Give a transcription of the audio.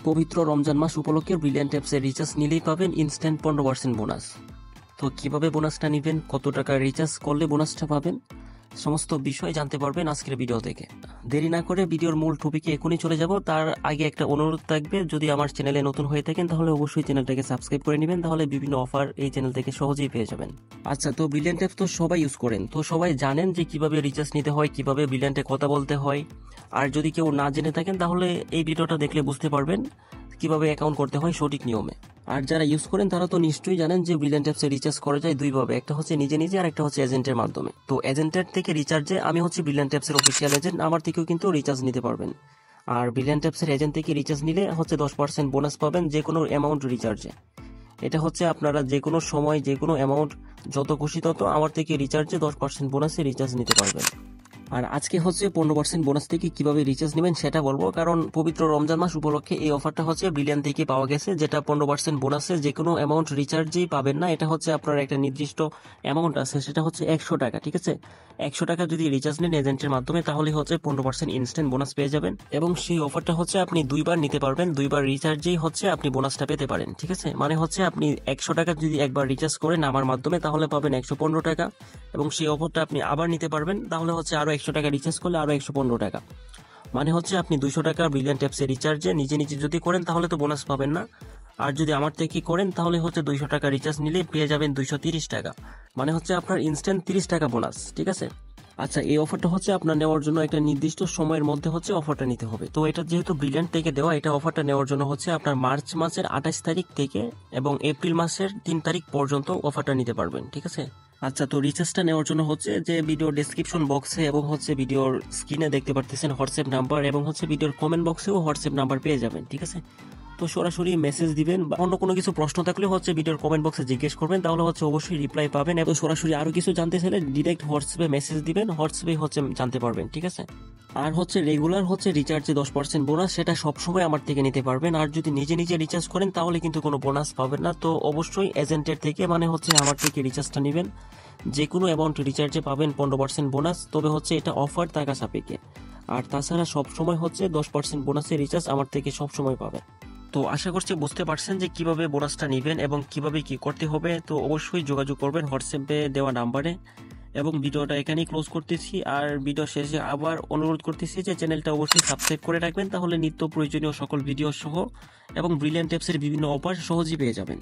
পবিত্র রমজান মাস উপলক্ষে ব্রিলিয়ান্ট অ্যাপসের রিচার্জ নিলেই পাবেন ইনস্ট্যান্ট 15% বোনাস। তো কিভাবে বোনাসটা নেবেন, কত টাকা রিচার্জ করলে বোনাসটা পাবেন, সমস্ত বিষয় জানতে পারবেন আজকের ভিডিও থেকে। দেরি না করে ভিডিওর মূল টপিকে এখনই চলে যাব। তার আগে একটা অনুরোধ থাকবে, যদি আমার চ্যানেলে নতুন হয়ে থাকেন তাহলে অবশ্যই চ্যানেলটাকে সাবস্ক্রাইব করে নেবেন, তাহলে বিভিন্ন অফার এই চ্যানেল থেকে সহজেই পেয়ে যাবেন। আচ্ছা, তো ব্রিলিয়ান্ট অ্যাপ তো সবাই ইউজ করেন, তো সবাই জানেন যে কিভাবে রিচার্জ নিতে হয়, কিভাবে ব্রিলিয়ান্টে কথা বলতে হয়। আর যদি কেউ না জেনে থাকেন তাহলে এই ভিডিওটা দেখলে বুঝতে পারবেন কিভাবে অ্যাকাউন্ট করতে হয় সঠিক নিয়মে। আর যারা ইউজ করেন তারা তো নিশ্চয়ই জানেন যে ব্রিলিয়ান্ট অ্যাপসে রিচার্জ করা যায় দুইভাবে, একটা হচ্ছে নিজে নিজে আর একটা হচ্ছে এজেন্টের মাধ্যমে। তো এজেন্টের থেকে রিচার্জে আমি হচ্ছে ব্রিলিয়ান্ট অ্যাপসের অফিসিয়াল এজেন্ট, আমার থেকেও কিন্তু রিচার্জ নিতে পারবেন। আর ব্রিলিয়ান্ট অ্যাপসের এজেন্ট থেকে রিচার্জ নিলে হচ্ছে 10% বোনাস পাবেন যে কোনো অ্যামাউন্ট রিচার্জে। এটা হচ্ছে আপনারা যে কোনো সময় যে কোনো অ্যামাউন্ট যত খুশি তত আমার থেকে রিচার্জে 10% বোনাসে রিচার্জ নিতে পারবেন। আর আজকে হচ্ছে 15% বোনাস থেকে কিভাবে রিচার্জ নেবেন সেটা বলবো, কারণ পবিত্র রমজান মাস উপলক্ষে এই অফারটা হচ্ছে ব্রিলিয়ান্ট থেকে পাওয়া গেছে, যেটা 15% বোনাসে যে কোনো অ্যামাউন্ট রিচার্জেই পাবেন না। এটা হচ্ছে আপনার একটা নির্দিষ্ট অ্যামাউন্ট আছে, সেটা হচ্ছে 100 টাকা। ঠিক আছে, 100 টাকা যদি রিচার্জ নেন এজেন্টের মাধ্যমে তাহলে হচ্ছে 15% ইনস্ট্যান্ট বোনাস পেয়ে যাবেন। এবং সেই অফারটা হচ্ছে আপনি দুইবার নিতে পারবেন, দুইবার রিচার্জেই হচ্ছে আপনি বোনাসটা পেতে পারেন। ঠিক আছে, মানে হচ্ছে আপনি 100 টাকা যদি একবার রিচার্জ করেন আমার মাধ্যমে তাহলে পাবেন 115 টাকা, এবং সেই অফারটা আপনি আবার নিতে পারবেন, তাহলে হচ্ছে আরো 100 টাকা রিচার্জ করলে আরো 115 টাকা। মানে হচ্ছে আপনি 200 টাকা ব্রিলিয়ান্ট অ্যাপসে রিচার্জে নিজে নিজে যদি করেন তাহলে তো বোনাস পাবেন না। আর যদি আমার থেকে করেন তাহলে হচ্ছে 200 টাকা রিচার্জ নিলে পেয়ে যাবেন 230 টাকা, মানে হচ্ছে আপনার ইনস্ট্যান্ট 30 টাকা বোনাস। ঠিক আছে, আচ্ছা, এই অফারটা হচ্ছে আপনার নেওয়ার জন্য একটা নির্দিষ্ট সময়ের মধ্যে হচ্ছে অফারটা নিতে হবে। তো এটা যেহেতু ব্রিলিয়ান্ট থেকে দেওয়া, এটা অফারটা নেওয়ার জন্য হচ্ছে আপনার মার্চ মাসের 28 তারিখ থেকে এবং এপ্রিল মাসের 3 তারিখ পর্যন্ত অফারটা নিতে পারবেন। ঠিক আছে, আচ্ছা, তো রিচার্জটা নেওয়ার জন্য হচ্ছে যে ভিডিও ডেসক্রিপশন বক্সে এবং হচ্ছে ভিডিওর স্ক্রিনে দেখতে পারতেছেন হোয়াটসঅ্যাপ নাম্বার, এবং হচ্ছে ভিডিওর কমেন্ট বক্সেও হোয়াটসঅ্যাপ নাম্বার পেয়ে যাবেন। ঠিক আছে, তো সরাসরি মেসেজ দিবেন, বা অন্য কোনো কিছু প্রশ্ন থাকলে হচ্ছে ভিডিওর কমেন্ট বক্সে জিজ্ঞেস করবেন, তাহলে হচ্ছে অবশ্যই রিপ্লাই পাবেন। এবং সরাসরি আরো কিছু জানতে চাইলে ডিরেক্ট হোয়াটসঅ্যাপে মেসেজ দিবেন, হোয়াটসঅ্যাপে হচ্ছে জানতে পারবেন। ঠিক আছে, আর হচ্ছে রেগুলার হচ্ছে রিচার্জে 10% বোনাস, সেটা সবসময় আমার থেকে নিতে পারবেন। আর যদি নিজে নিজে রিচার্জ করেন তাহলে কিন্তু কোনো বোনাস পাবেন না। তো অবশ্যই এজেন্টের থেকে, মানে হচ্ছে আমার থেকে রিচার্জটা নেবেন, যে কোনো অ্যামাউন্ট রিচার্জে পাবেন 15% বোনাস। তবে হচ্ছে এটা অফার টাকা সাপেক্ষে, আর তাছাড়া সবসময় হচ্ছে 10% বোনাসের রিচার্জ আমার থেকে সবসময় পাবেন। তো আশা করছি বুঝতে পারছেন যে কিভাবে বোনাসটা নেবেন এবং কিভাবে কি করতে হবে। তো অবশ্যই যোগাযোগ করবেন হোয়াটসঅ্যাপে দেওয়া নাম্বারে। এবং ভিডিওটা এখানেই ক্লোজ করতেছি, আর ভিডিও শেষে আবার অনুরোধ করতেছি যে চ্যানেলটা অবশ্যই সাবস্ক্রাইব করে রাখবেন, তাহলে নিত্য প্রয়োজনীয় সকল ভিডিও সহ এবং ব্রিলিয়ান্ট অ্যাপসের বিভিন্ন অফার সহজেই পেয়ে যাবেন।